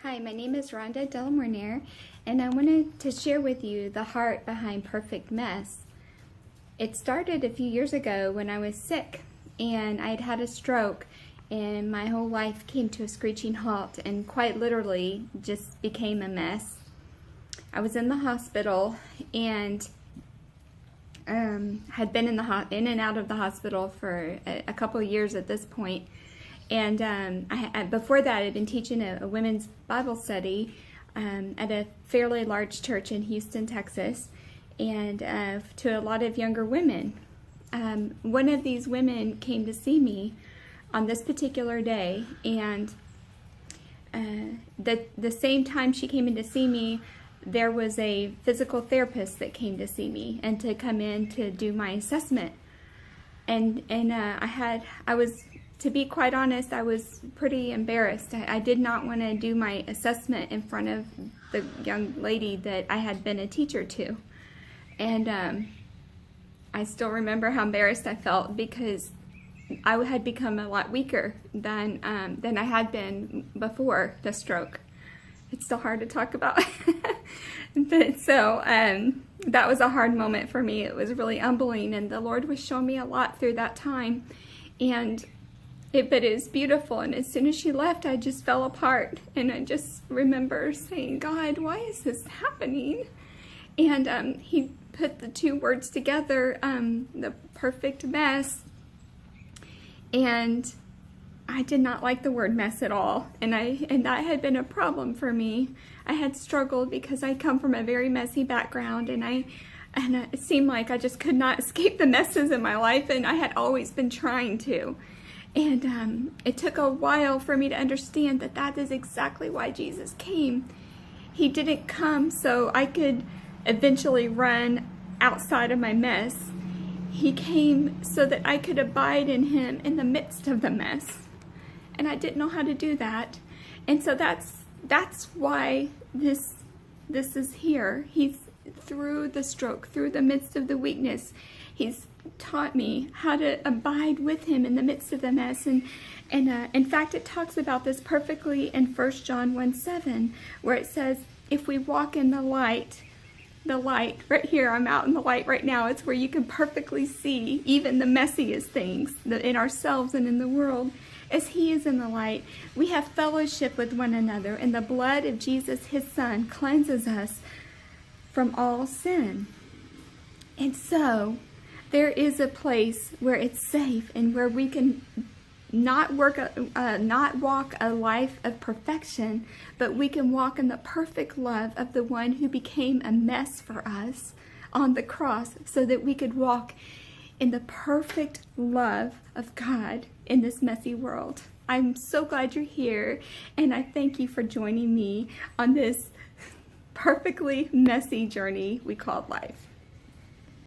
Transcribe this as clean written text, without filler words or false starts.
Hi, my name is Rhonda Delamornier, and I wanted to share with you the heart behind Perfect Mess. It started a few years ago when I was sick, and I'd had a stroke, and my whole life came to a screeching halt and quite literally just became a mess. I was in the hospital and had been in and out of the hospital for a couple of years at this point. And before that, I'd been teaching a women's Bible study at a fairly large church in Houston, Texas, and to a lot of younger women. One of these women came to see me on this particular day, and the same time she came in to see me, there was a physical therapist that came to see me and to come in to do my assessment. To be quite honest, I was pretty embarrassed. I did not want to do my assessment in front of the young lady that I had been a teacher to. And I still remember how embarrassed I felt because I had become a lot weaker than I had been before the stroke. It's still hard to talk about. But so that was a hard moment for me. It was really humbling, and the Lord was showing me a lot through that time. But it was beautiful, and as soon as she left, I just fell apart, and I just remember saying, God, why is this happening? And he put the two words together, the perfect mess, and I did not like the word mess at all, and that had been a problem for me. I had struggled because I come from a very messy background, and it seemed like I just could not escape the messes in my life, and I had always been trying to. And it took a while for me to understand that that is exactly why Jesus came. He didn't come so I could eventually run outside of my mess. He came so that I could abide in him in the midst of the mess. And I didn't know how to do that. And so that's why this is here. He's through the stroke, through the midst of the weakness. He's taught me how to abide with him in the midst of the mess. And in fact, it talks about this perfectly in 1 John 1:7, where it says, if we walk in the light right here, I'm out in the light right now, it's where you can perfectly see even the messiest things in ourselves and in the world. As he is in the light, we have fellowship with one another, and the blood of Jesus, his son, cleanses us from all sin. And so there is a place where it's safe and where we can not walk a life of perfection, but we can walk in the perfect love of the one who became a mess for us on the cross so that we could walk in the perfect love of God in this messy world. I'm so glad you're here, and I thank you for joining me on this perfectly messy journey we call life.